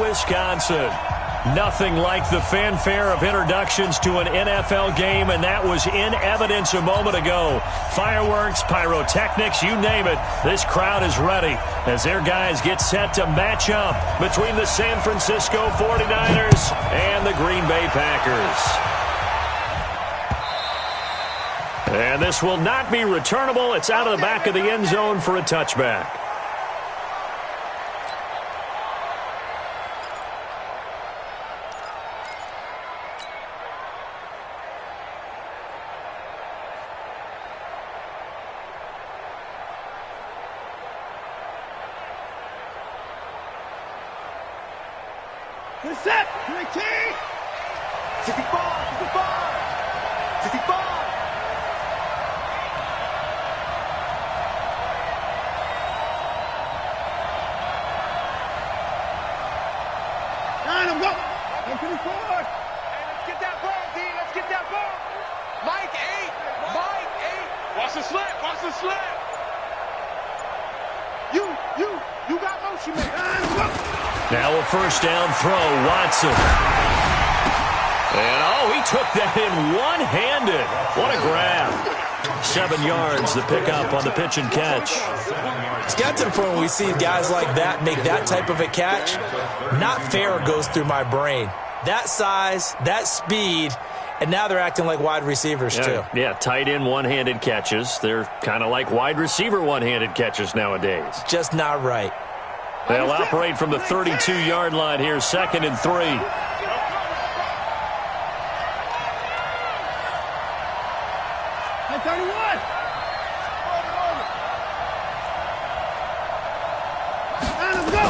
Wisconsin. Nothing like the fanfare of introductions to an NFL game, and that was in evidence a moment ago. Fireworks, pyrotechnics, you name it. This crowd is ready as their guys get set to match up between the San Francisco 49ers and the Green Bay Packers. And this will not be returnable. It's out of the back of the end zone for a touchback. Good set. Great team. 65. 65. 65. Nine, I'm go. 124. Hey, let's get that ball, D. Let's get that ball. Mike 8. Mike 8. Watch the slip. Watch the slip. You got motion, man. Nine, I'm go. Now a first down throw, Watson. And, he took that in one-handed. What a grab. 7 yards, the pickup on the pitch and catch. It's got to the point where we see guys like that make that type of a catch. Not fair goes through my brain. That size, that speed, and now they're acting like wide receivers, too. Yeah, tight end one-handed catches. They're kind of like wide receiver one-handed catches nowadays. Just not right. They'll operate from the 32-yard line here, 2nd and 3. Hey, 31. Let's go.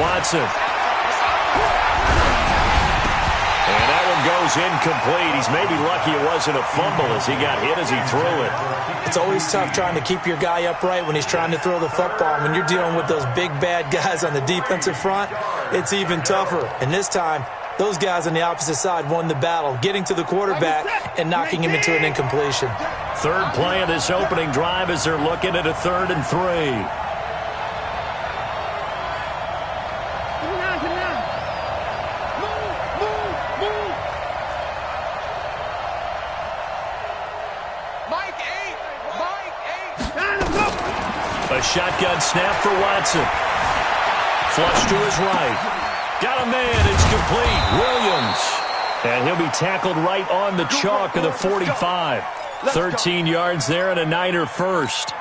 Watson. And that one goes incomplete. He's maybe lucky it wasn't a fumble as he got hit as he threw it. It's always tough trying to keep your guy upright when he's trying to throw the football. When you're dealing with those big, bad guys on the defensive front, it's even tougher. And this time, those guys on the opposite side won the battle, getting to the quarterback and knocking him into an incompletion. Third play of this opening drive as they're looking at a 3rd and 3. A shotgun snap for Watson. Flush to his right. Got a man. It's complete. Williams. And he'll be tackled right on the chalk of the 45. 13 yards there and a Niner first.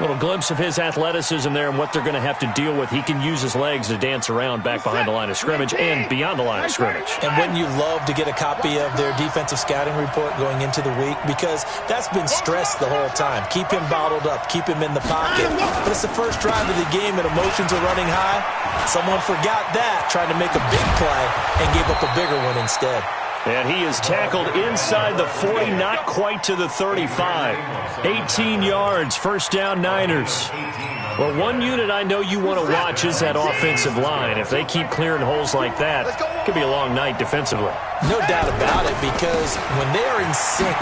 Little glimpse of his athleticism there and what they're going to have to deal with. He can use his legs to dance around back behind the line of scrimmage and beyond the line of scrimmage. And wouldn't you love to get a copy of their defensive scouting report going into the week? Because that's been stressed the whole time. Keep him bottled up. Keep him in the pocket. But it's the first drive of the game and emotions are running high. Someone forgot that, trying to make a big play and gave up a bigger one instead. And he is tackled inside the 40, not quite to the 35. 18 yards, first down Niners. Well, one unit I know you want to watch is that offensive line. If they keep clearing holes like that, it could be a long night defensively. No doubt about it, because when they are in sync,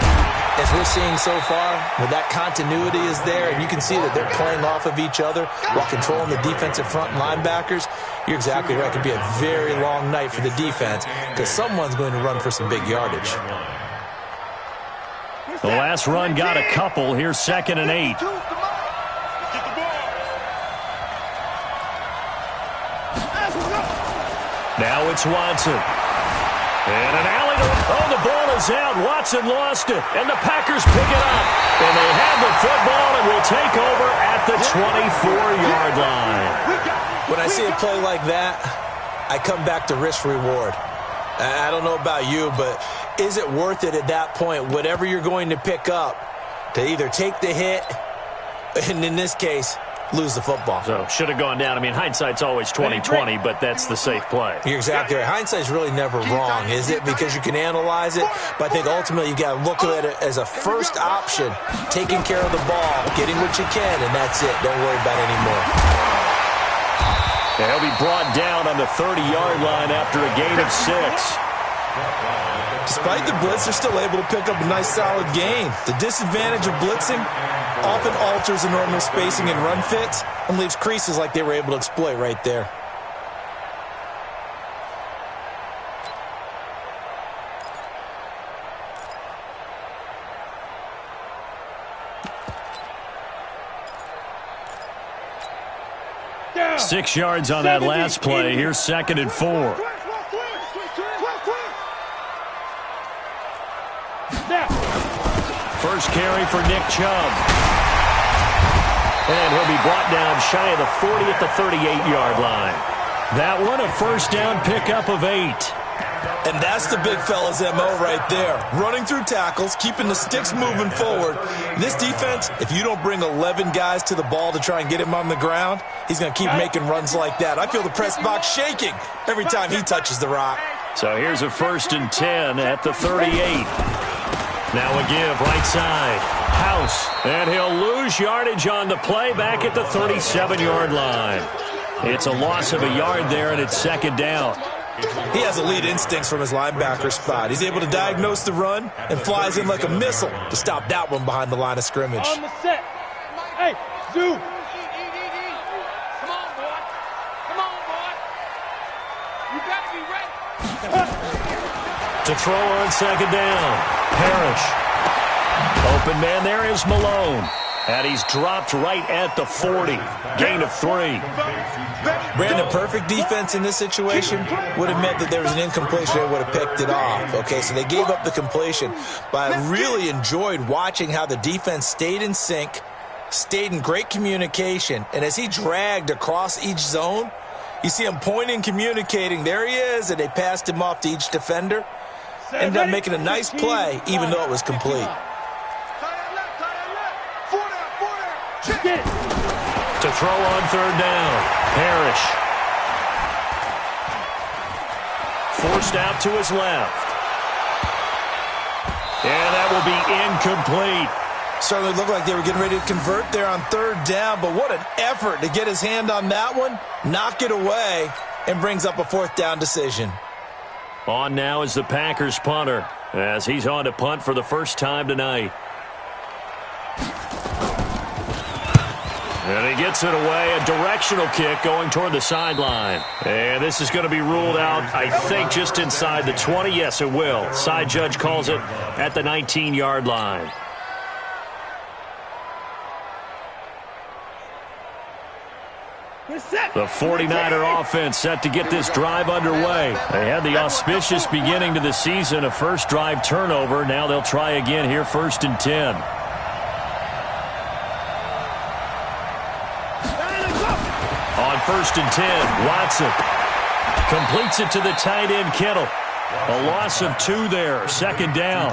as we're seeing so far, when that continuity is there, and you can see that they're playing off of each other while controlling the defensive front linebackers, you're exactly right. It could be a very long night for the defense because someone's going to run for some big yardage. The last run got a couple. Here's 2nd and 8. Now it's Watson. And an alley to... Oh, the ball is out. Watson lost it. And the Packers pick it up. And they have the football and will take over at the 24-yard line. When I see a play like that, I come back to risk-reward. I don't know about you, but is it worth it at that point, whatever you're going to pick up, to either take the hit, and in this case, lose the football? So, should have gone down. I mean, hindsight's always 20/20, but that's the safe play. You're exactly right. Hindsight's really never wrong, is it? Because you can analyze it, but I think ultimately you got to look at it as a first option, taking care of the ball, getting what you can, and that's it. Don't worry about it anymore. He'll be brought down on the 30-yard line after a gain of 6. Despite the blitz, they're still able to pick up a nice, solid gain. The disadvantage of blitzing often alters the normal spacing and run fits and leaves creases like they were able to exploit right there. 6 yards on that last play. Here's 2nd and 4. First carry for Nick Chubb. And he'll be brought down shy of the 40 at the 38-yard line. That one, a first down pickup of 8. And that's the big fella's MO right there. Running through tackles, keeping the sticks moving forward. This defense, if you don't bring 11 guys to the ball to try and get him on the ground, he's going to keep making runs like that. I feel the press box shaking every time he touches the rock. So here's a 1st and 10 at the 38. Now a give, right side. House. And he'll lose yardage on the play back at the 37-yard line. It's a loss of a yard there, and it's 2nd down. He has elite instincts from his linebacker spot. He's able to diagnose the run and flies in like a missile to stop that one behind the line of scrimmage. On the set. Hey, Zoo. Come on, boy. Come on, boy. You got to be ready. To throw on 2nd down. Parrish. Open man there is Malone. And he's dropped right at the 40. Gain of 3. Brandon, perfect defense in this situation would have meant that there was an incompletion. They would have picked it off. Okay, so they gave up the completion. But I really enjoyed watching how the defense stayed in sync, stayed in great communication. And as he dragged across each zone, you see him pointing, communicating. There he is, and they passed him off to each defender. Ended up making a nice play, even though it was complete. To throw on 3rd down. Parrish. Forced out to his left. And that will be incomplete. Certainly looked like they were getting ready to convert there on 3rd down, but what an effort to get his hand on that one, knock it away, and brings up a 4th down decision. On now is the Packers punter, as he's on to punt for the first time tonight. And he gets it away, a directional kick going toward the sideline. And this is going to be ruled out, I think, just inside the 20. Yes, it will. Side judge calls it at the 19-yard line. The 49er offense set to get this drive underway. They had the auspicious beginning to the season, a first drive turnover. Now they'll try again here, 1st and 10. On 1st and 10, Watson completes it to the tight end, Kittle. A loss of 2 there, 2nd down.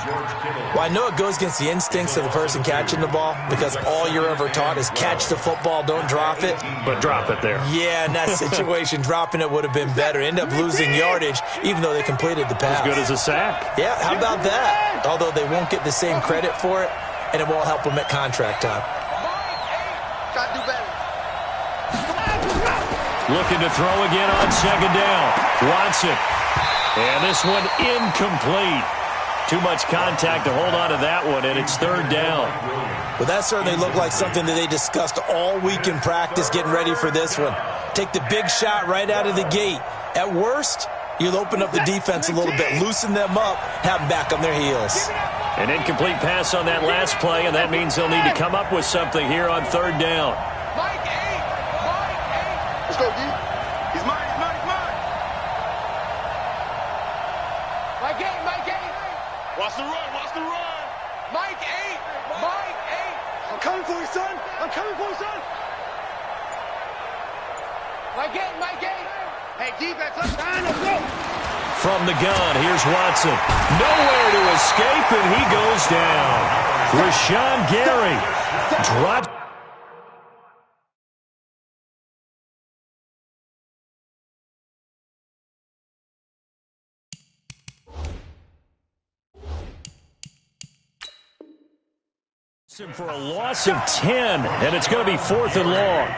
Well, I know it goes against the instincts of the person catching the ball because all you're ever taught is catch the football, don't drop it. But drop it there. Yeah, in that situation, dropping it would have been better. End up losing yardage, even though they completed the pass. As good as a sack. Yeah, how about that? Although they won't get the same credit for it, and it won't help them at contract time. Try to do better. Looking to throw again on 2nd down. Watson. And this one incomplete. Too much contact to hold on to that one, and it's 3rd down. Well, that certainly looked like something that they discussed all week in practice getting ready for this one. Take the big shot right out of the gate. At worst, you'll open up the defense a little bit, loosen them up, have them back on their heels. An incomplete pass on that last play, and that means they'll need to come up with something here on 3rd down. Mike 8. Let's go, D. He's mine. Mike 8. Watch the run. Mike 8. I'm coming for you, son. Mike 8. Hey, defense, let's go. From the gun, here's Watson. Nowhere to escape, and he goes down. Rashawn Gary dropped. For a loss of 10, and it's going to be 4th and long.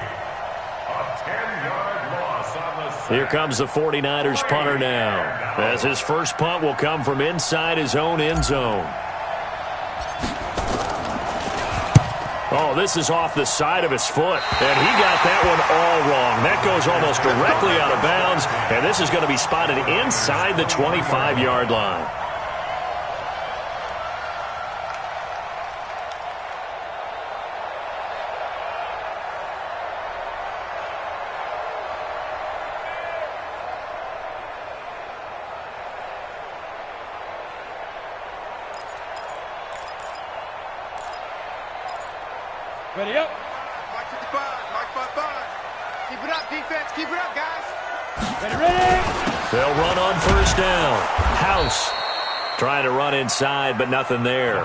Here comes the 49ers punter now, as his first punt will come from inside his own end zone. Oh, this is off the side of his foot, and he got that one all wrong. That goes almost directly out of bounds, and this is going to be spotted inside the 25-yard line. Ready up. Mike 55, Mike 55. Keep it up, defense. Keep it up, guys. Ready. They'll run on first down. House trying to run inside, but nothing there.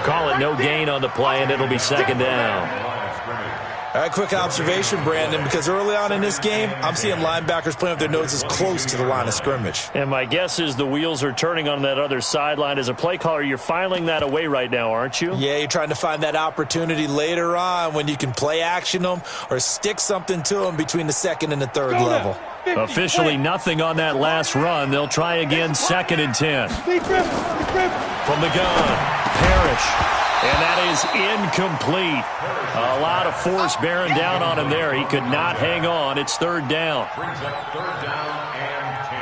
Call it no gain on the play, and it'll be second down. All right, quick observation, Brandon, because early on in this game, I'm seeing linebackers playing with their noses close to the line of scrimmage. And my guess is the wheels are turning on that other sideline. As a play caller, you're filing that away right now, aren't you? Yeah, you're trying to find that opportunity later on when you can play action them or stick something to them between the second and the third level. Officially nothing on that last run. They'll try again, 2nd and 10. From the gun, Parrish. And that is incomplete. A lot of force bearing down on him there. He could not hang on. It's 3rd down. Brings up 3rd down and 10.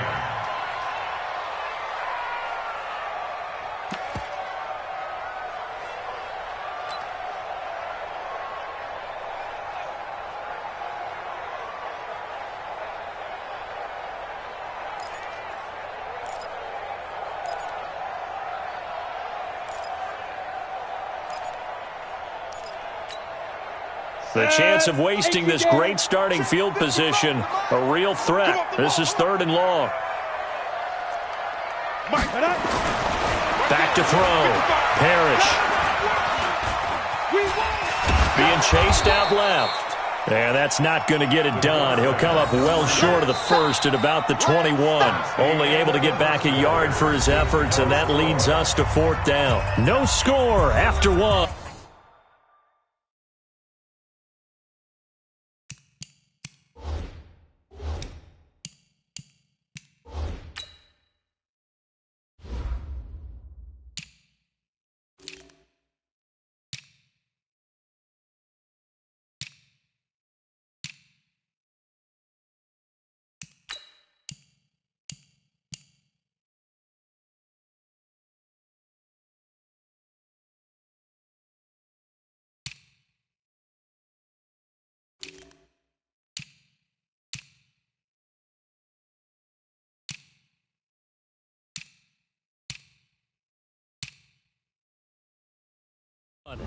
The chance of wasting this great starting field position, a real threat. This is 3rd and long. Back to throw. Parrish. Being chased out left. And that's not going to get it done. He'll come up well short of the first at about the 21. Only able to get back a yard for his efforts, and that leads us to 4th down. No score after 1.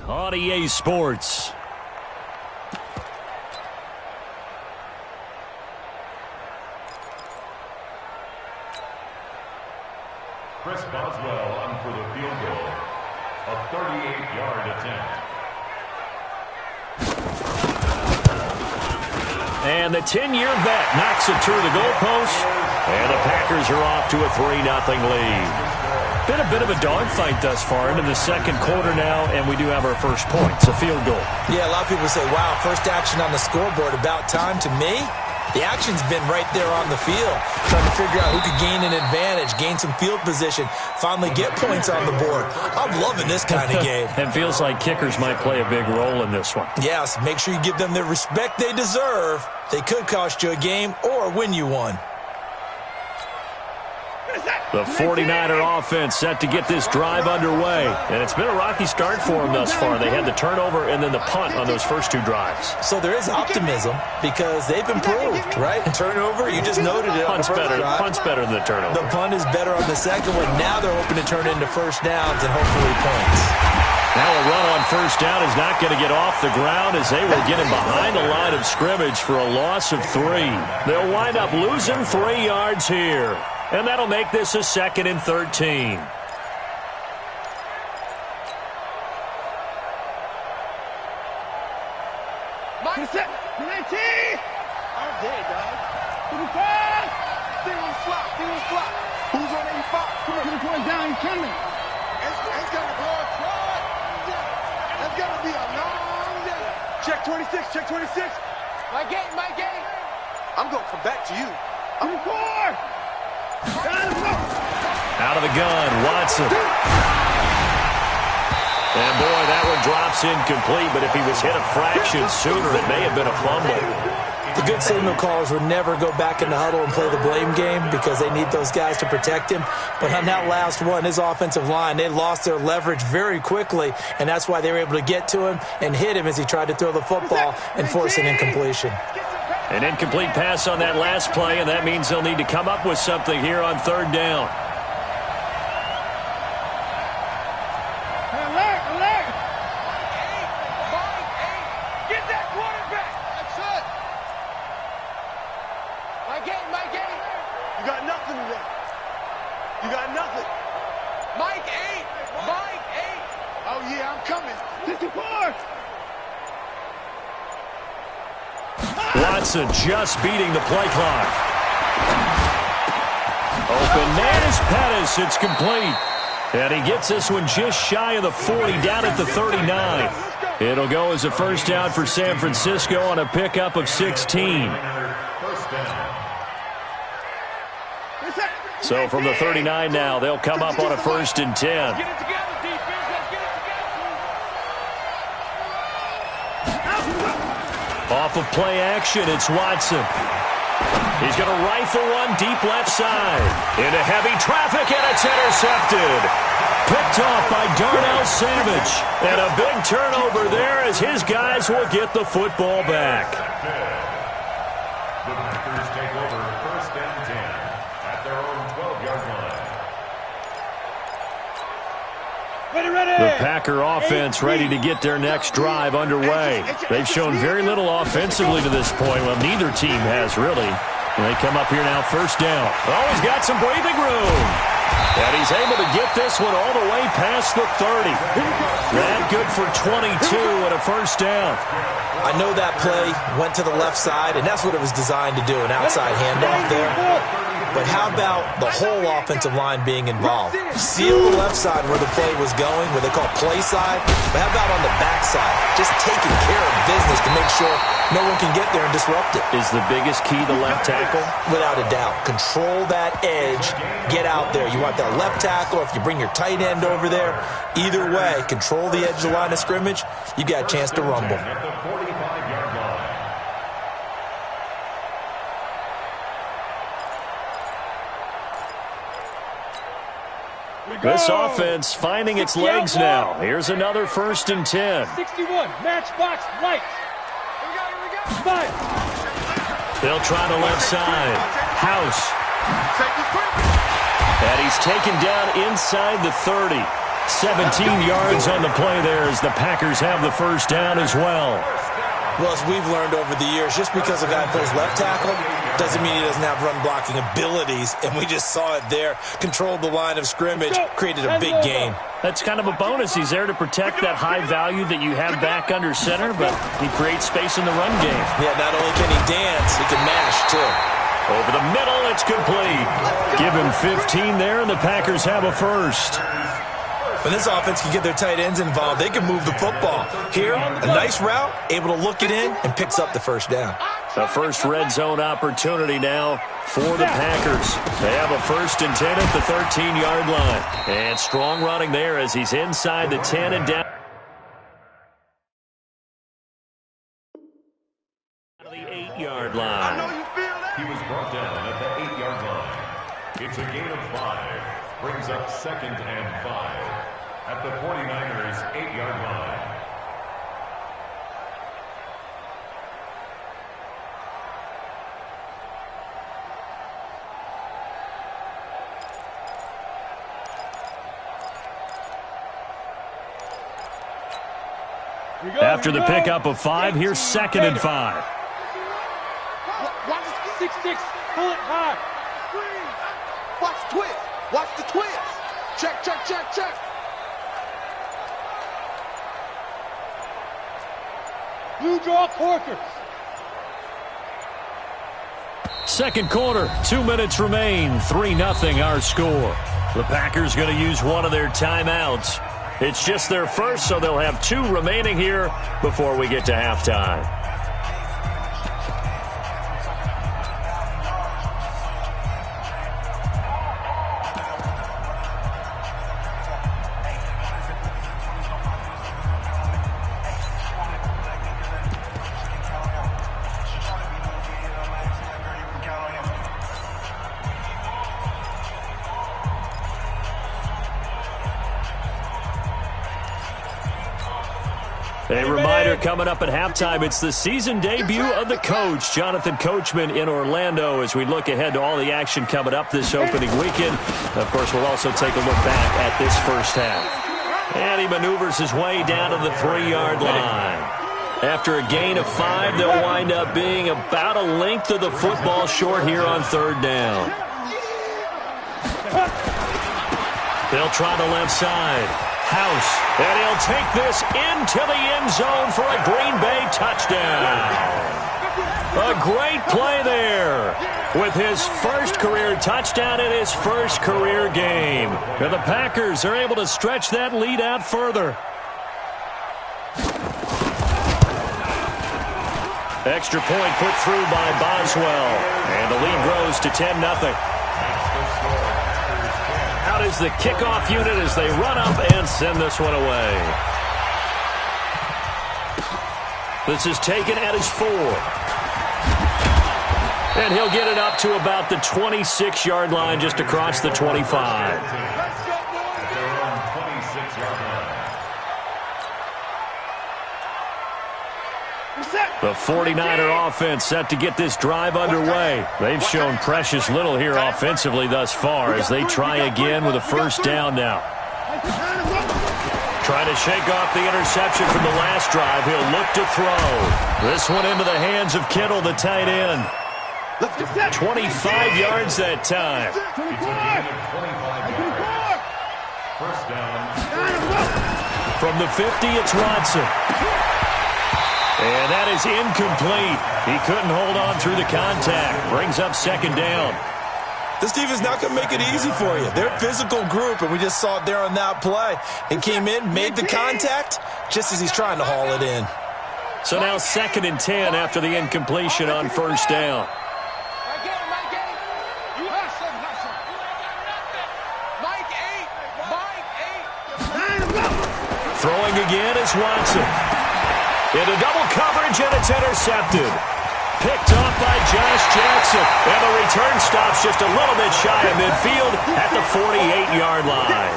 On EA Sports. Chris Boswell on for the field goal. A 38-yard attempt. And the 10-year vet knocks it through the goalpost. And the Packers are off to a 3-0 lead. Been a bit of a dogfight thus far into the second quarter now, and we do have our first points, a field goal. Yeah, a lot of people say, wow, first action on the scoreboard, about time. To me, the action's been right there on the field, trying to figure out who could gain an advantage, gain some field position, finally get points on the board. I'm loving this kind of game. And feels like kickers might play a big role in this one. Yes, make sure you give them the respect they deserve. They could cost you a game or win you one. The 49er offense set to get this drive underway. And it's been a rocky start for them thus far. They had the turnover and then the punt on those first 2 drives. So there is optimism because they've improved, right? Turnover, you just noted it. Punt's better than the turnover. The punt is better on the second one. Now they're hoping to turn into first downs and hopefully points. Now a run on first down is not going to get off the ground as they will get him behind the line of scrimmage for a loss of 3. They'll wind up losing 3 yards here. And that'll make this a 2nd and 13. Mike, set. All day, dog. Stay on the slot. Who's on 85? Come on, down, he's coming. It's going to go across. It's going to be a long day. Check 26, check 26. Mike 8. I'm going to come back to you. 24. Out of the gun, Watson. And boy, that one drops incomplete, but if he was hit a fraction sooner, it may have been a fumble. The good signal callers would never go back in the huddle and play the blame game because they need those guys to protect him. But on that last one, his offensive line, they lost their leverage very quickly, and that's why they were able to get to him and hit him as he tried to throw the football and force an incompletion. An incomplete pass on that last play, and that means they'll need to come up with something here on 3rd down. Alert! Mike 8. You got nothing today. You got nothing. Mike 8. Mike 8. Oh, yeah, I'm coming. 54. Watson just beating the play clock. Open man is Pettis. It's complete. And he gets this one just shy of the 40, down at the 39. It'll go as a first down for San Francisco on a pickup of 16. So from the 39 now, they'll come up on a 1st and 10. Off of play action, it's Watson. He's going to rifle one deep left side. Into heavy traffic, and it's intercepted. Picked off by Darnell Savage. And a big turnover there as his guys will get the football back. The Packers take over 1st and 10 at their own 12-yard line. The Packer offense ready to get their next drive underway. They've shown very little offensively to this point. Well, neither team has really. They come up here now, 1st down. Oh, he's got some breathing room. And he's able to get this one all the way past the 30. That good for 22 and a 1st down. I know that play went to the left side, and that's what it was designed to do, an outside handoff there. But how about the whole offensive line being involved? Seal the left side where the play was going, where they call play side. But how about on the back side? Just taking care of business to make sure no one can get there and disrupt it. Is the biggest key the left tackle? Without a doubt. Control that edge. Get out there. You want that left tackle, or if you bring your tight end over there, either way, control the edge of the line of scrimmage, you got a chance to rumble. At the 45-yard line. This offense finding its legs now. Here's another 1st and 10. 61, matchbox, right. Five. They'll try the left side. House. And he's taken down inside the 30. 17 yards on the play there as the Packers have the 1st down as well. Well, as we've learned over the years, just because a guy plays left tackle doesn't mean he doesn't have run-blocking abilities, and we just saw it there. Controlled the line of scrimmage, created a big gain. That's kind of a bonus. He's there to protect that high value that you have back under center, but he creates space in the run game. Yeah, not only can he dance, he can mash, too. Over the middle, it's complete. Give him 15 there, and the Packers have a 1st. When this offense can get their tight ends involved, they can move the football. Here, a nice route, able to look it in, and picks up the 1st down. The first red zone opportunity now for the Packers. They have a 1st and 10 at the 13-yard line. And strong running there as he's inside the 10 and down. To the 8-yard line. He was brought down at the 8-yard line. It's a gain of 5. Brings up 2nd and 5 at the 49ers' 8-yard line. After the pickup of 5, here's 2nd and 5. 6-6, pull it hard. Watch the twist. Watch the twist. Check, check, check, check. Blue draw Corkers. Second quarter, 2 minutes remain. 3-0 our score. The Packers going to use one of their timeouts. It's just their first, so they'll have 2 remaining here before we get to halftime. A reminder coming up at halftime, it's the season debut of the coach, Jonathan Coachman in Orlando, as we look ahead to all the action coming up this opening weekend. Of course, we'll also take a look back at this first half. And he maneuvers his way down to the 3-yard line. After a gain of 5, they'll wind up being about a length of the football short here on third down. They'll try the left side. House, and he'll take this into the end zone for a Green Bay touchdown. A great play there with his first career touchdown in his first career game. And the Packers are able to stretch that lead out further. Extra point put through by Boswell. And the lead grows to 10-0. Out is the kickoff unit as they run up and send this one away. This is taken at his 4. And he'll get it up to about the 26-yard line, just across the 25. The 49er offense set to get this drive underway. They've shown precious little here offensively thus far as they try again with a first down now. Trying to shake off the interception from the last drive. He'll look to throw. This one into the hands of Kittle, the tight end. 25 yards that time. First down. From the 50, it's Watson. And that is incomplete. He couldn't hold on through the contact. Brings up second down. This defense not going to make it easy for you. They're a physical group, and we just saw it there on that play. He came in, made the contact, just as he's trying to haul it in. So now 2nd and 10 after the incompletion on first down. Throwing again is Watson. Into double coverage, and it's intercepted. Picked off by Josh Jackson. And the return stops just a little bit shy of midfield at the 48-yard line.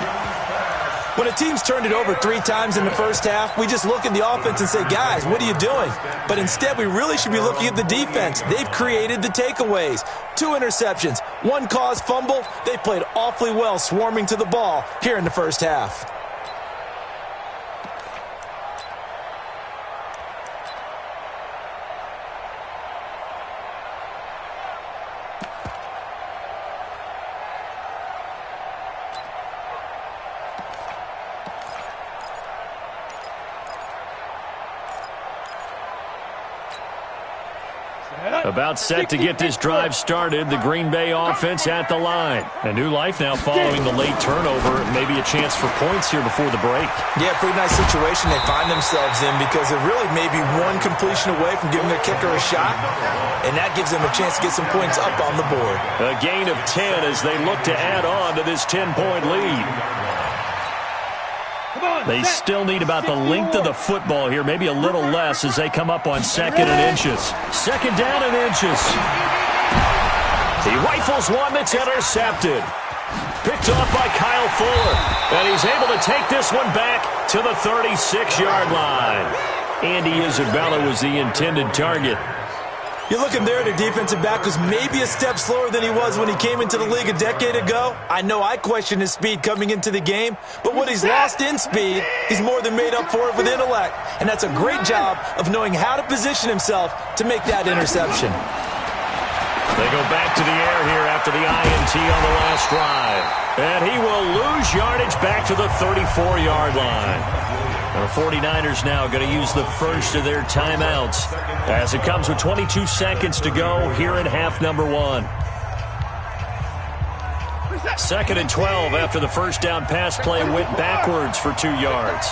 When a team's turned it over 3 times in the first half, we just look at the offense and say, guys, what are you doing? But instead, we really should be looking at the defense. They've created the takeaways. 2 interceptions, 1 caused fumble. They played awfully well swarming to the ball here in the first half. About set to get this drive started. The Green Bay offense at the line. A new life now following the late turnover. Maybe a chance for points here before the break. Yeah, pretty nice situation they find themselves in because they're really maybe 1 completion away from giving their kicker a shot. And that gives them a chance to get some points up on the board. A gain of 10 as they look to add on to this 10-point lead. They still need about the length of the football here, maybe a little less as they come up on 2nd and inches. 2nd down and inches. He rifles one that's intercepted. Picked off by Kyle Fuller. And he's able to take this one back to the 36-yard line. Andy Isabella was the intended target. You're looking there at a defensive back who's maybe a step slower than he was when he came into the league a decade ago. I know I questioned his speed coming into the game, but what he's lost in speed, he's more than made up for it with intellect. And that's a great job of knowing how to position himself to make that interception. They go back to the air here after the INT on the last drive. And he will lose yardage back to the 34-yard line. The 49ers now going to use the first of their timeouts as it comes with 22 seconds to go here in half number 1. 2nd and 12 after the first down pass play went backwards for 2 yards.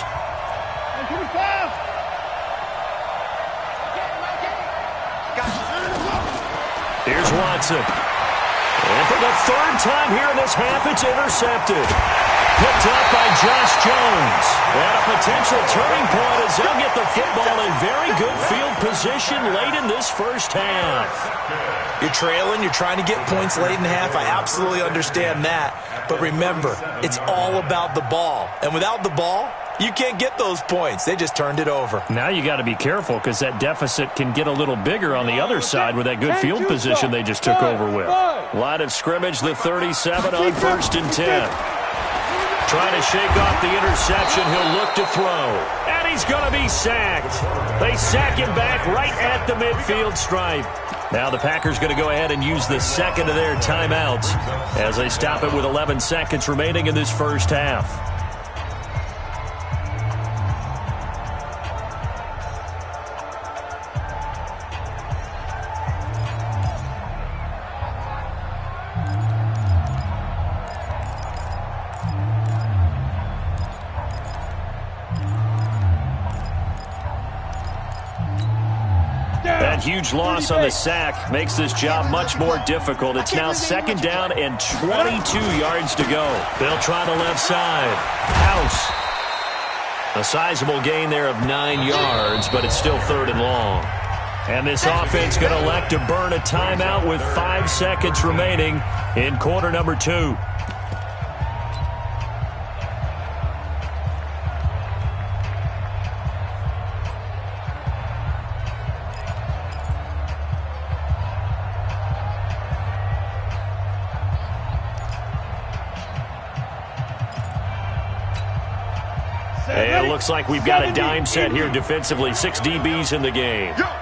Here's Watson. And for the 3rd time here in this half, it's intercepted. Picked up by Josh Jones. And a potential turning point as they'll get the football in very good field position late in this first half. You're trailing. You're trying to get points late in the half. I absolutely understand that. But remember, it's all about the ball. And without the ball, you can't get those points. They just turned it over. Now you got to be careful because that deficit can get a little bigger on the other side with that good field position they just took over with. Line of scrimmage, the 37 on 1st and 10. Trying to shake off the interception. He'll look to throw. And he he's going to be sacked. They sack him back right at the midfield stripe. Now the Packers going to go ahead and use the second of their timeouts as they stop it with 11 seconds remaining in this first half. That huge loss on the sack makes this job much more difficult. It's now second down and 22 yards to go. They'll try the left side. House. A sizable gain there of 9 yards, but it's still third and long. And this offense going to elect to burn a timeout with 5 seconds remaining in quarter number 2. And it looks like we've got a dime set here defensively. 6 DBs in the game. Going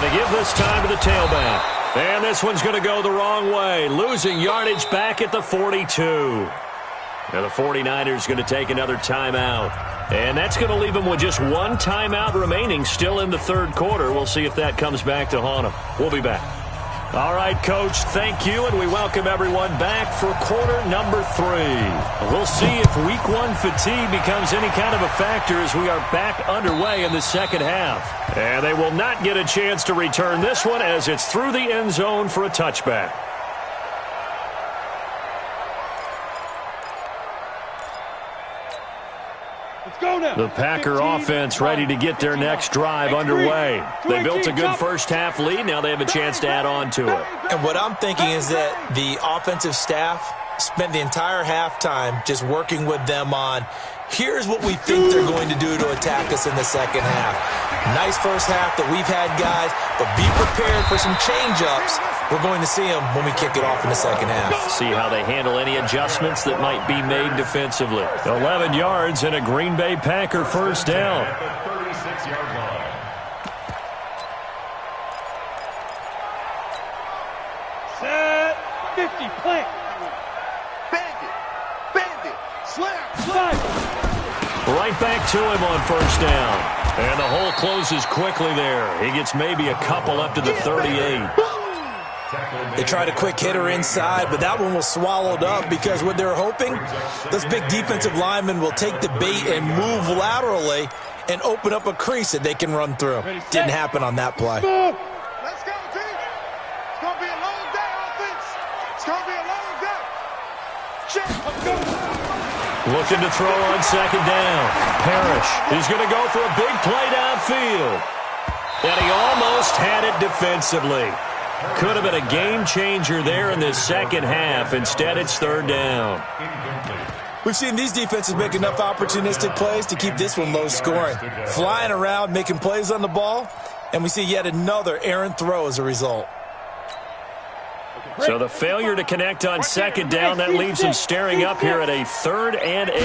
to give this time to the tailback. And this one's going to go the wrong way. Losing yardage back at the 42. Now the 49ers going to take another timeout. And that's going to leave them with just 1 timeout remaining still in the third quarter. We'll see if that comes back to haunt them. We'll be back. All right, Coach, thank you, and we welcome everyone back for quarter number 3. We'll see if Week 1 fatigue becomes any kind of a factor as we are back underway in the second half. And they will not get a chance to return this one as it's through the end zone for a touchback. The Packer offense ready to get their next drive underway. They built a good first half lead. Now they have a chance to add on to it. And what I'm thinking is that the offensive staff spent the entire halftime just working with them on, here's what we think they're going to do to attack us in the second half. Nice first half that we've had, guys, but be prepared for some change-ups. We're going to see them when we kick it off in the second half. See how they handle any adjustments that might be made defensively. 11 yards and a Green Bay Packer first down. Set 50, plant. Bandit, slam. Right back to him on first down. And the hole closes quickly there. He gets maybe a couple up to the 38. They tried a quick hitter inside, but that one was swallowed up because what they're hoping, those big defensive linemen will take the bait and move laterally and open up a crease that they can run through. Didn't happen on that play. Let's go, team. It's going to be a long day, offense. It's going to be a long day. Check. Let's go. Looking to throw on second down. Parrish is going to go for a big play downfield. And he almost had it defensively. Could have been a game changer there in this second half. Instead, it's third down. We've seen these defenses make enough opportunistic plays to keep this one low scoring. Flying around, making plays on the ball, and we see yet another errant throw as a result. So the failure to connect on second down, that leaves them staring up here at a 3rd and 8.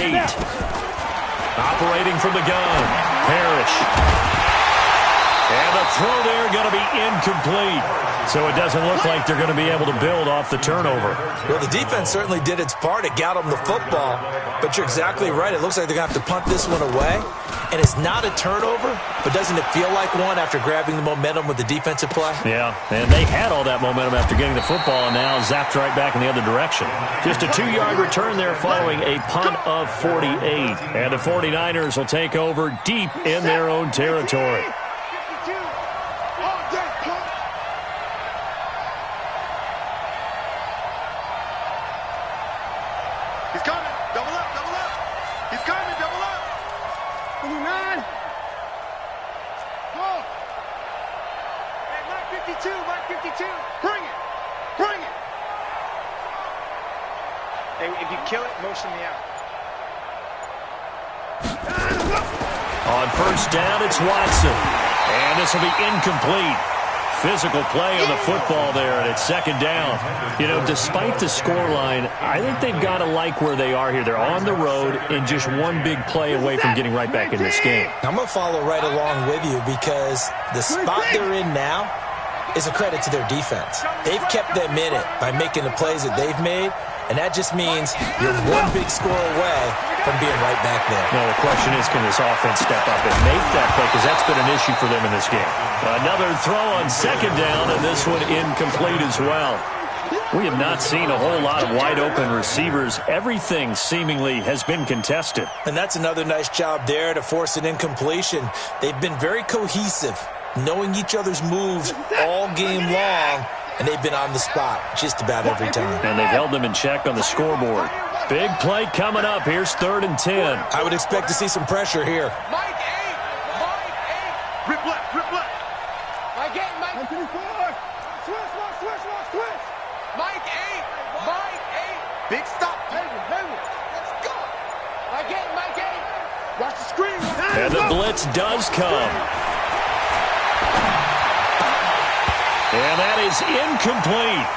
Operating from the gun, Parrish. And the throw there going to be incomplete. So it doesn't look like they're going to be able to build off the turnover. Well, the defense certainly did its part. It got them the football. But you're exactly right. It looks like they're going to have to punt this one away. And it's not a turnover, but doesn't it feel like one after grabbing the momentum with the defensive play? Yeah, and they had all that momentum after getting the football and now zapped right back in the other direction. Just a 2-yard return there following a punt of 48. And the 49ers will take over deep in their own territory. If you kill it, motion me out. On first down, it's Watson. And this will be incomplete. physical play on the football there, and it's second down. You know, despite the scoreline, I think they've got to like where they are here. They're on the road and just one big play away from getting right back in this game. I'm going to follow right along with you because the spot they're in now is a credit to their defense. They've kept them in it by making the plays that they've made, and that just means you're one big score away from being right back there. Now, the question is, can this offense step up and make that play? Because that's been an issue for them in this game. Another throw on second down, and this one incomplete as well. We have not seen a whole lot of wide-open receivers. Everything seemingly has been contested. And that's another nice job there to force an incompletion. They've been very cohesive, knowing each other's moves all game long, and they've been on the spot just about every time. And they've held them in check on the scoreboard. Big play coming up. Here's 3rd and 10. I would expect to see some pressure here. Mike 8. Mike 8. Rip left. Rip left. Mike 8. Mike 8. Switch. Mike 8. Mike 8. Big stop. Let's go. Mike 8. Mike 8. Watch the screen. And the blitz does come. And that is incomplete.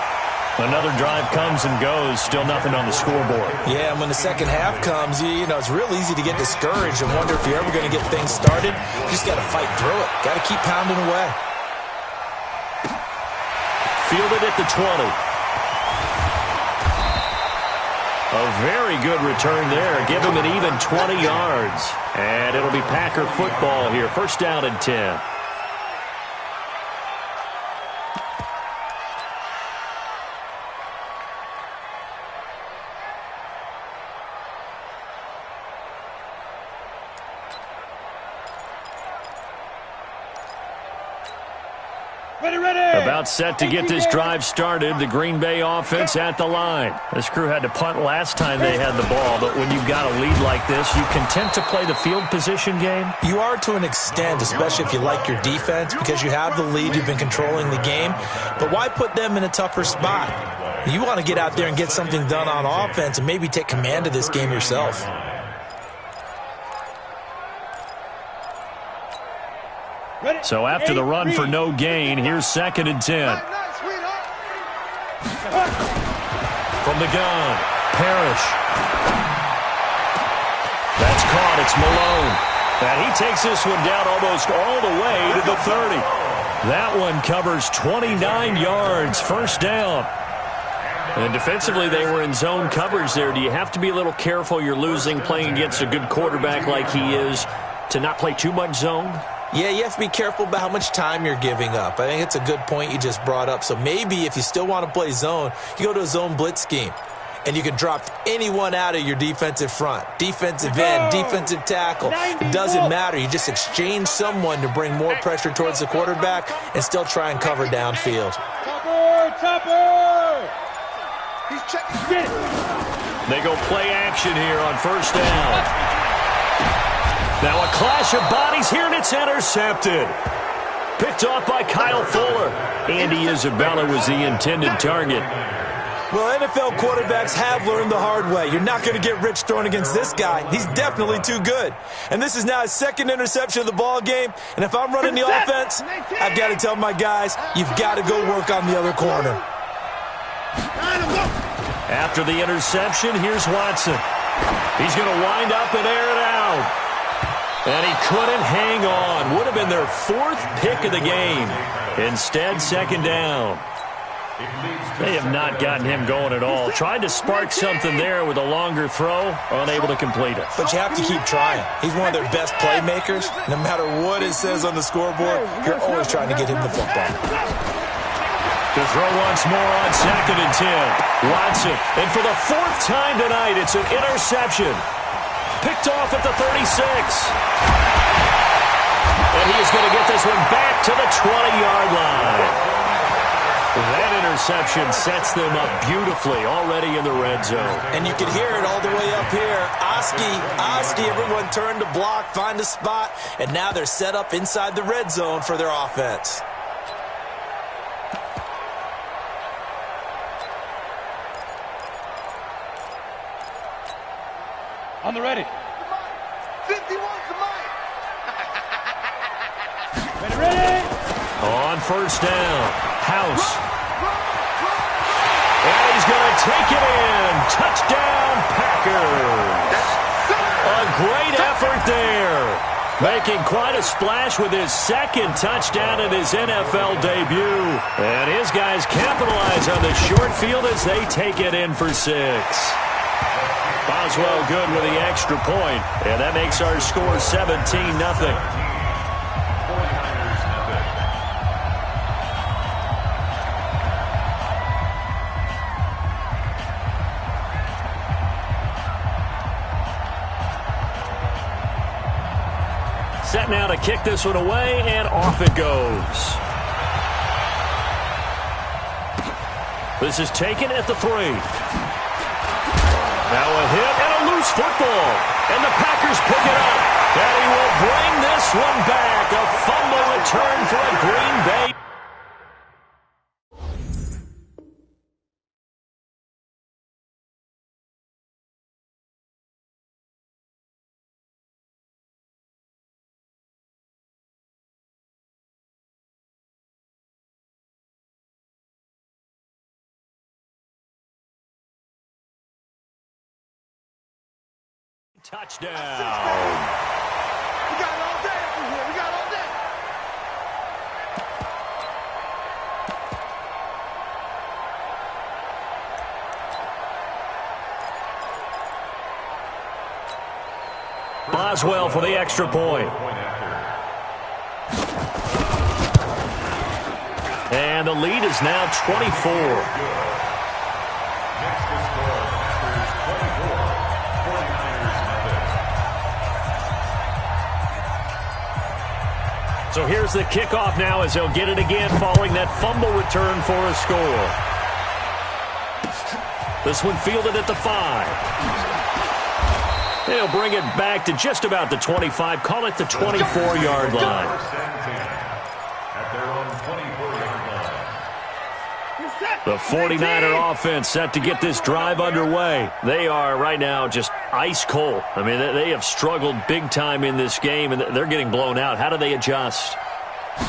Another drive comes and goes. Still nothing on the scoreboard. Yeah, and when the second half comes, you know, it's real easy to get discouraged and wonder if you're ever going to get things started. You just got to fight through it. Got to keep pounding away. Fielded at the 20. A very good return there. Give him an even 20 yards. And it'll be Packer football here. 1st down and 10. About set to get this drive started. The Green Bay offense at the line. This crew had to punt last time they had the ball, but when you've got a lead like this, you content to play the field position game? You are to an extent, especially if you like your defense, because you have the lead, you've been controlling the game. But why put them in a tougher spot? You want to get out there and get something done on offense and maybe take command of this game yourself. So after the run for no gain, here's 2nd and 10. From the gun, Parrish. That's caught. It's Malone. And he takes this one down almost all the way to the 30. That one covers 29 yards. 1st down. And defensively, they were in zone coverage there. Do you have to be a little careful? You're losing playing against a good quarterback like he is to not play too much zone? Yeah, you have to be careful about how much time you're giving up. I think it's a good point you just brought up. So maybe if you still want to play zone, you go to a zone blitz scheme. And you can drop anyone out of your defensive front. Defensive end, defensive tackle. It doesn't matter. You just exchange someone to bring more pressure towards the quarterback and still try and cover downfield. Topper! He's checking. They go play action here on 1st down. Now a clash of bodies here, and it's intercepted. Picked off by Kyle Fuller. Andy Isabella was the intended target. Well, NFL quarterbacks have learned the hard way. You're not going to get rich throwing against this guy. He's definitely too good. And this is now his 2nd interception of the ball game. And if I'm running the offense, I've got to tell my guys, you've got to go work on the other corner. After the interception, here's Watson. He's going to wind up and air it out. And he couldn't hang on. Would have been their 4th pick of the game. Instead, 2nd down. They have not gotten him going at all. Tried to spark something there with a longer throw, unable to complete it. But you have to keep trying. He's one of their best playmakers. No matter what it says on the scoreboard, you're always trying to get him the football. To throw once more on 2nd and 10. Watson, and for the 4th time tonight, it's an interception. Picked off at the 36. And he is going to get this one back to the 20-yard line. That interception sets them up beautifully already in the red zone. And you can hear it all the way up here. Oski, everyone turned to block, find a spot, and now they're set up inside the red zone for their offense. On the ready. 51 to Mike. Ready. On on first down. House. And he's going to take it in. Touchdown, Packers. A great effort there. Making quite a splash with his second touchdown in his NFL debut. And his guys capitalize on the short field as they take it in for 6. Boswell good with the extra point. And that makes our score 17-0. Set now to kick this one away, and off it goes. This is taken at the 3. Now a hit and a loose football. And the Packers pick it up. And he will bring this one back. A fumble return for a Green Bay. Touchdown. We got it all day up in here. We got it all day. Boswell for the extra point. And the lead is now 24. So here's the kickoff now as he'll get it again following that fumble return for a score. This one fielded at the 5. He'll bring it back to just about the 25. Call it the 24-yard line. At their own 24-yard line. The 49er offense set to get this drive underway. They are right now just ice cold. I mean, they have struggled big time in this game, and they're getting blown out. How do they adjust?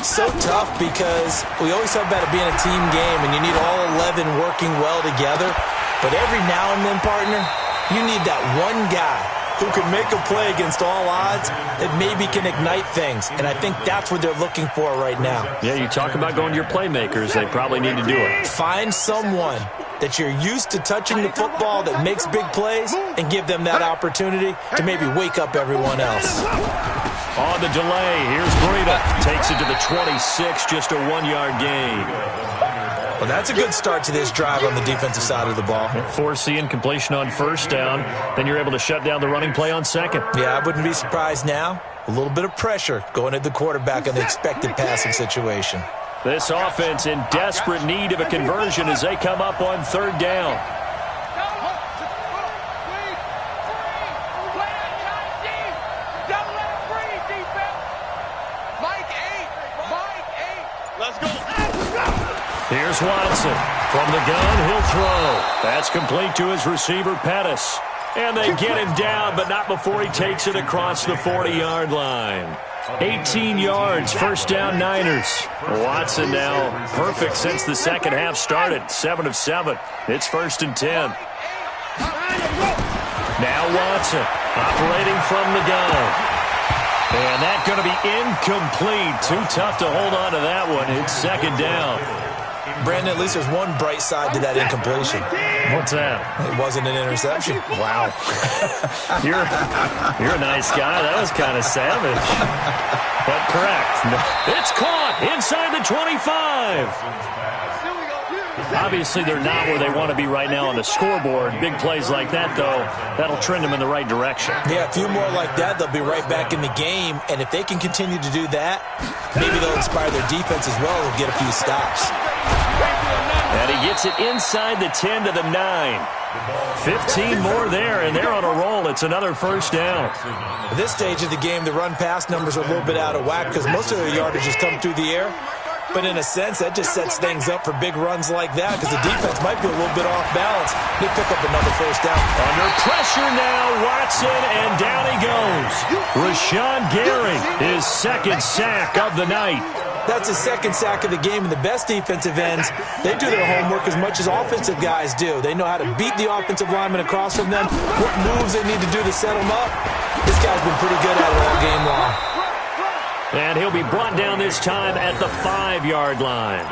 So tough because we always talk about it being a team game, and you need all 11 working well together. But every now and then, partner, you need that one guy who can make a play against all odds that maybe can ignite things. And I think that's what they're looking for right now. Yeah, you talk about going to your playmakers. They probably need to do it. Find someone that you're used to touching the football that makes big plays and give them that opportunity to maybe wake up everyone else. On the delay, here's Breida. Takes it to the 26, just a 1-yard gain. Well, that's a good start to this drive on the defensive side of the ball. Force the incompletion on first down. Then you're able to shut down the running play on second. Yeah, I wouldn't be surprised now. A little bit of pressure going at the quarterback in the expected passing situation. This offense in desperate need of a conversion as they come up on third down. Here's Watson. From the gun, he'll throw. That's complete to his receiver, Pettis. And they get him down, but not before he takes it across the 40-yard line. 18 yards, first down Niners. Watson now perfect since the second half started. 7 of 7. It's first and 10. Now Watson operating from the gun. And that's going to be incomplete. Too tough to hold on to that one. It's second down. Brandon, at least there's one bright side to that incompletion. What's that? It wasn't an interception. Wow. You're a nice guy. That was kind of savage. But correct. It's caught inside the 25. Obviously, they're not where they want to be right now on the scoreboard. Big plays like that, though, that'll trend them in the right direction. Yeah, a few more like that, they'll be right back in the game. And if they can continue to do that, maybe they'll inspire their defense as well and get a few stops. And he gets it inside the 10 to the 9. 15 more there, and they're on a roll. It's another first down. At this stage of the game, the run-pass numbers are a little bit out of whack because most of their yardage has come through the air. But in a sense, that just sets things up for big runs like that because the defense might be a little bit off balance. They pick up another first down. Under pressure now, Watson, and down he goes. Rashawn Gary, his second sack of the night. That's his second sack of the game, and the best defensive ends, they do their homework as much as offensive guys do. They know how to beat the offensive lineman across from them, what moves they need to do to set them up. This guy's been pretty good at it all game long. And he'll be brought down this time at the 5-yard line.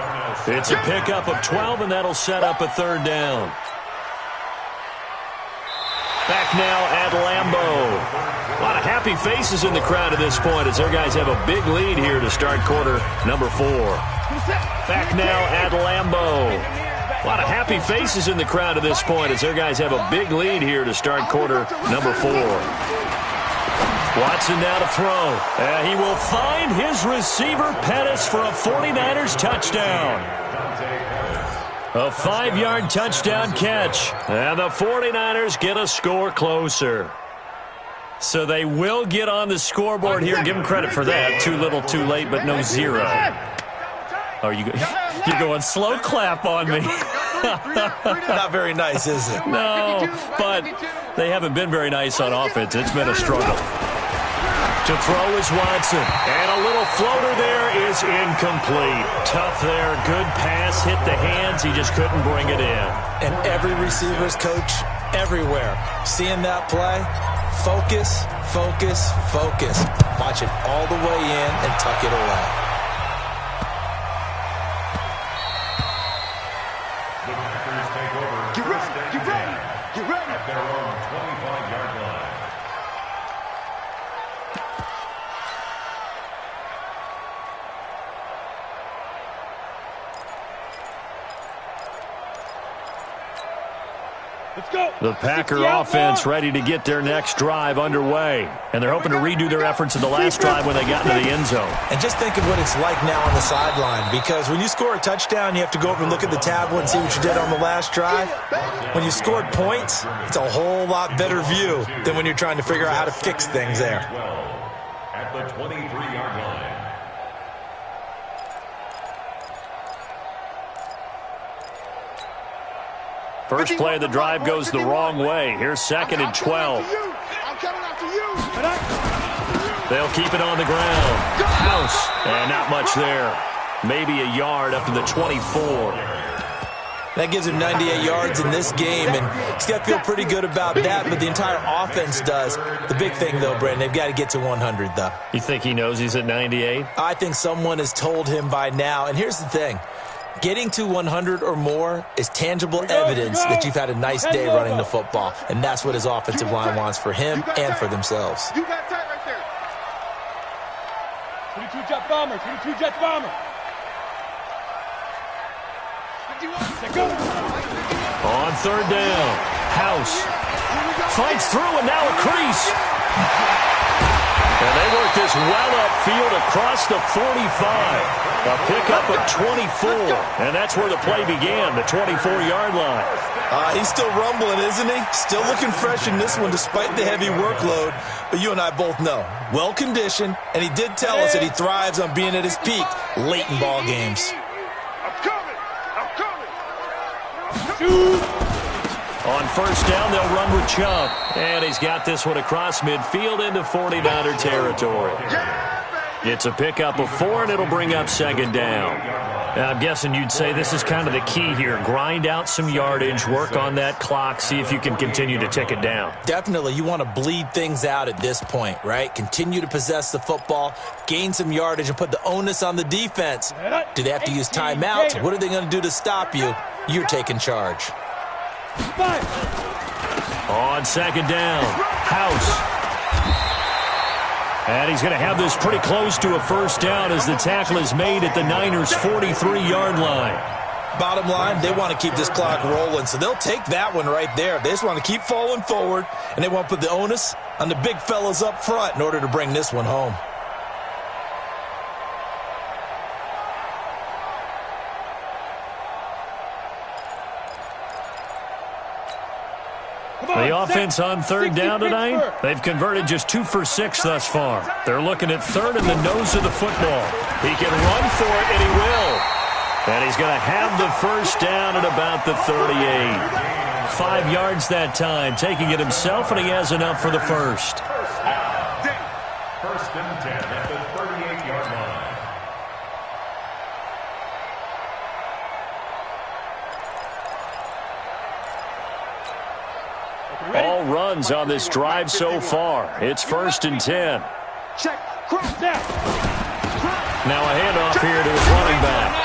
It's a pickup of 12, and that'll set up a third down. Back now at Lambeau. A lot of happy faces in the crowd at this point as their guys have a big lead here to start quarter number 4. Back now at Lambeau. A lot of happy faces in the crowd at this point as their guys have a big lead here to start quarter number 4. Watson now to throw. He will find his receiver, Pettis, for a 49ers touchdown. A 5-yard touchdown catch. And the 49ers get a score closer. So they will get on the scoreboard here. Give them credit for that. Too little, too late, but no 0. Oh, you're going slow clap on me. Not very nice, is it? No, but they haven't been very nice on offense. It's been a struggle. To throw is Watson. And a little floater there is incomplete. Tough there. Good pass. Hit the hands. He just couldn't bring it in. And every receiver's coach everywhere. Seeing that play, focus, focus, focus. Watch it all the way in and tuck it away. The Packers take over. Get ready. At their own 25-yard line. Let's go. The Packer offense ready to get their next drive underway. And they're hoping to redo their efforts in the last drive when they got into the end zone. And just think of what it's like now on the sideline, because when you score a touchdown, you have to go over and look at the tablet and see what you did on the last drive. When you scored points, it's a whole lot better view than when you're trying to figure out how to fix things there. At the 23-yard line. First play of the drive goes the wrong way. Here's 2nd and 12. I'm coming after you. They'll keep it on the ground. House. And not much there. Maybe a yard up to the 24. That gives him 98 yards in this game, and he's got to feel pretty good about that, but the entire offense does. The big thing, though, Brandon, they've got to get to 100, though. You think he knows he's at 98? I think someone has told him by now, and here's the thing. Getting to 100 or more is tangible evidence that you've had a nice day running the football, and that's what his offensive line wants for him and for themselves. You got tight right there. 22 Jet Bomber, 22 Jet Bomber. On 3rd down, House fights through and now a crease. And they work this well upfield across the 45. A pickup of 24. And that's where the play began, the 24-yard line. He's still rumbling, isn't he? Still looking fresh in this one despite the heavy workload. But you and I both know, well-conditioned, and he did tell us that he thrives on being at his peak late in ball games. On 1st down, they'll run with Chubb. And he's got this one across midfield into 49er territory. It's a pickup of 4, and it'll bring up 2nd down. Now, I'm guessing you'd say this is kind of the key here. Grind out some yardage, work on that clock, see if you can continue to tick it down. Definitely. You want to bleed things out at this point, right? Continue to possess the football, gain some yardage, and put the onus on the defense. Do they have to use timeouts? What are they going to do to stop you? You're taking charge. On 2nd down, House. And he's going to have this pretty close to a 1st down as the tackle is made at the Niners' 43-yard line. Bottom line, they want to keep this clock rolling, so they'll take that one right there. They just want to keep falling forward, and they want to put the onus on the big fellas up front in order to bring this one home. The offense on 3rd down tonight, they've converted just 2 for 6 thus far. They're looking at 3rd in the nose of the football. He can run for it, and he will. And he's going to have the 1st down at about the 38. 5 yards that time, taking it himself, and he has enough for the 1st. 1st and 10 at the 38-yard line. All runs on this drive so far. It's 1st and 10. Check. Cross down. Now a handoff here to his running back.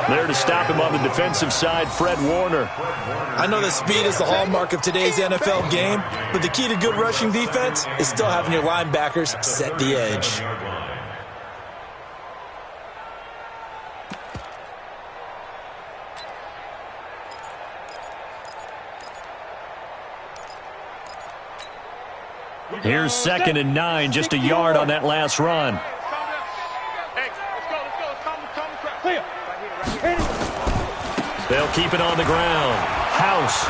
There to stop him on the defensive side, Fred Warner. I know that speed is the hallmark of today's NFL game, but the key to good rushing defense is still having your linebackers set the edge. Here's 2nd and 9, just a yard on that last run. They'll keep it on the ground. House.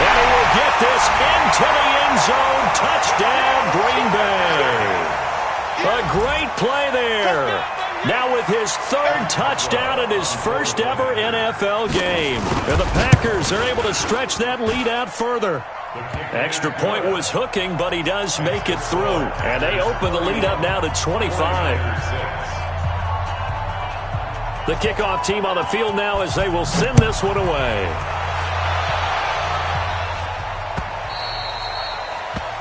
And he will get this into the end zone. Touchdown, Green Bay. A great play there. Now with his 3rd touchdown in his first ever NFL game. And the Packers are able to stretch that lead out further. Extra point was hooking, but he does make it through. And they open the lead up now to 25. The kickoff team on the field now as they will send this one away.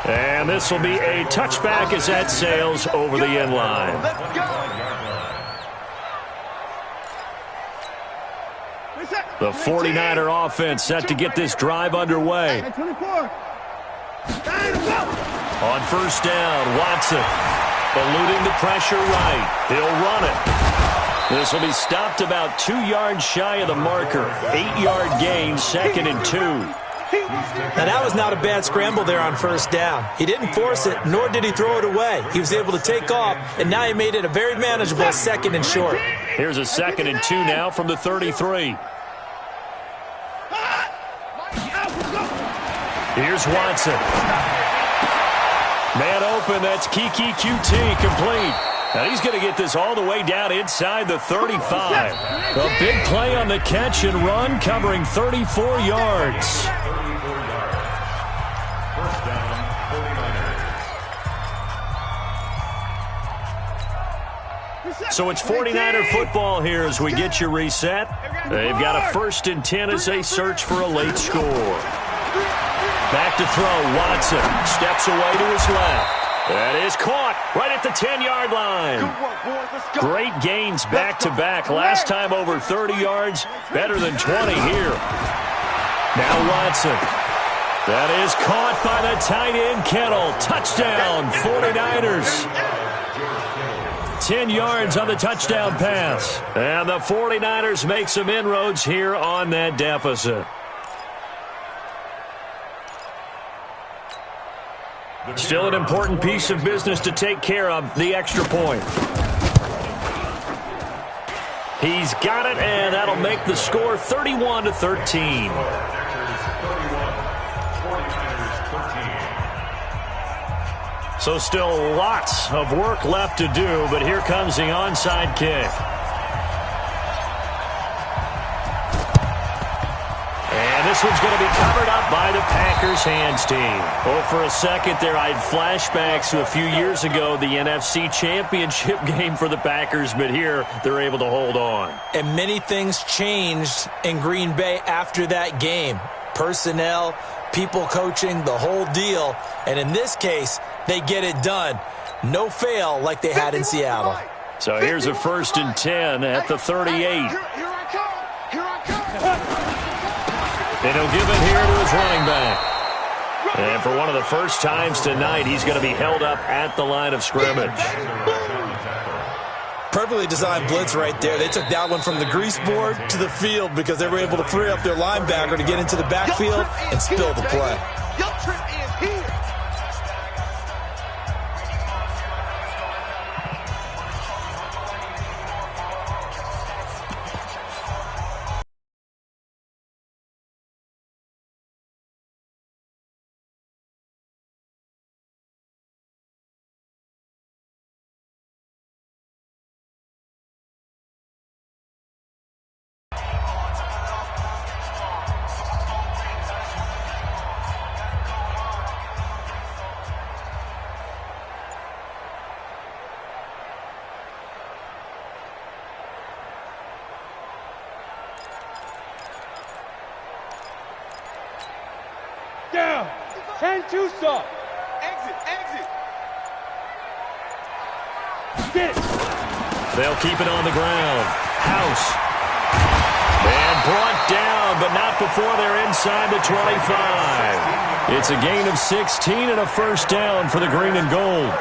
And this will be a touchback as that sails over the end line. The 49er offense set to get this drive underway. On 1st down, Watson eluding the pressure right. He'll run it. This will be stopped about 2 yards shy of the marker. 8-yard gain, 2nd and 2. Now that was not a bad scramble there on 1st down. He didn't force it, nor did he throw it away. He was able to take off, and now he made it a very manageable 2nd and short. Here's a 2nd and 2 now from the 33. Here's Watson. Man open, that's Kiki QT complete. Now he's going to get this all the way down inside the 35. A big play on the catch and run, covering 34 yards. So it's 49er football here as we get you reset. They've got a 1st and 10 as they search for a late score. Back to throw, Watson steps away to his left. That is caught right at the 10-yard line. Great gains back-to-back. Last time over 30 yards, better than 20 here. Now Watson. That is caught by the tight end, Kittle. Touchdown, 49ers. 10 yards on the touchdown pass. And the 49ers make some inroads here on that deficit. Still an important piece of business to take care of, the extra point. He's got it, and that'll make the score 31-13. So still lots of work left to do, but here comes the onside kick. And this one's going to be covered up by the Packers hands team. Oh, for a second there, I had flashbacks to a few years ago, the NFC Championship game for the Packers, but here they're able to hold on. And many things changed in Green Bay after that game. Personnel, people coaching, the whole deal. And in this case, they get it done. No fail like they had in Seattle. So here's a 1st and 10 at the 38. Here I come. Here I come. And he'll give it here to his running back. And for one of the first times tonight, he's going to be held up at the line of scrimmage. Perfectly designed blitz right there. They took that one from the grease board to the field because they were able to free up their linebacker to get into the backfield and spill the play. Your trip is here. too soft. Exit, exit. Get it. They'll keep it on the ground. House. And brought down, but not before they're inside the 25. It's a gain of 16 and a first down for the green and gold.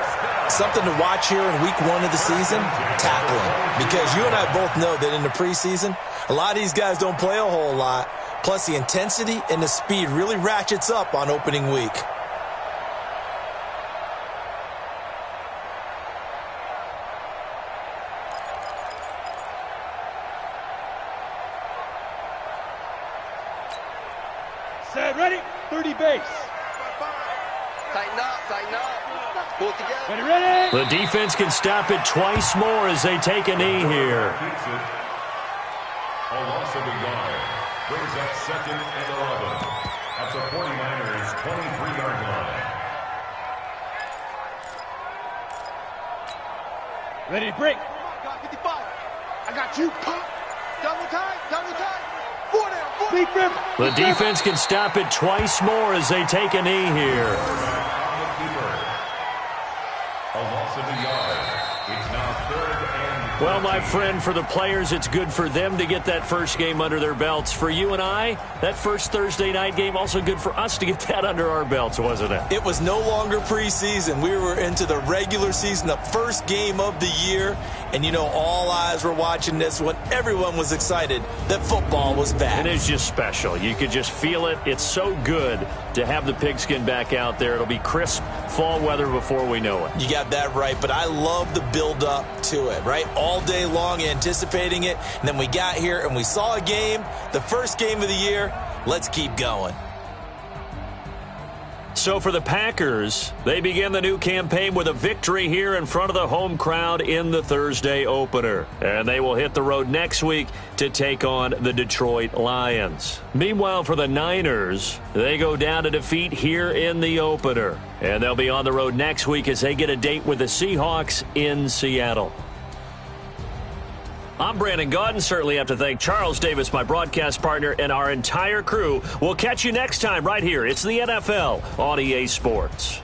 Something to watch here in week 1 of the season, tackling. Because you and I both know that in the preseason, a lot of these guys don't play a whole lot. Plus, the intensity and the speed really ratchets up on opening week. Set, ready, 30 base. Tighten up, tighten up. Pull it together. Ready, ready. The defense can stop it twice more as they take a knee here. Keeps it. A loss of a yard. Brings up 2nd and 11 at the 49ers' 23-yard line. Ready to break. Got 55. I got you. Pop. Double time, double time. 4 down, 4 down. Deep rip. The defense can stop it twice more as they take a knee here. On the keeper. A loss of a yard. It's now 3rd and 13. Well, my friend, for the players, it's good for them to get that first game under their belts. For you and I, that first Thursday night game, also good for us to get that under our belts, wasn't it? It was no longer preseason. We were into the regular season, the first game of the year. And, you know, all eyes were watching this when everyone was excited that football was back. It is just special. You could just feel it. It's so good to have the pigskin back out there. It'll be crisp fall weather before we know it. You got that right, but I love the build-up to it, right? All day long anticipating it, and then we got here and we saw a game, the first game of the year. Let's keep going. So for the Packers, they begin the new campaign with a victory here in front of the home crowd in the Thursday opener. And they will hit the road next week to take on the Detroit Lions. Meanwhile, for the Niners, they go down to defeat here in the opener. And they'll be on the road next week as they get a date with the Seahawks in Seattle. I'm Brandon Gaudin. Certainly have to thank Charles Davis, my broadcast partner, and our entire crew. We'll catch you next time right here. It's the NFL on EA Sports.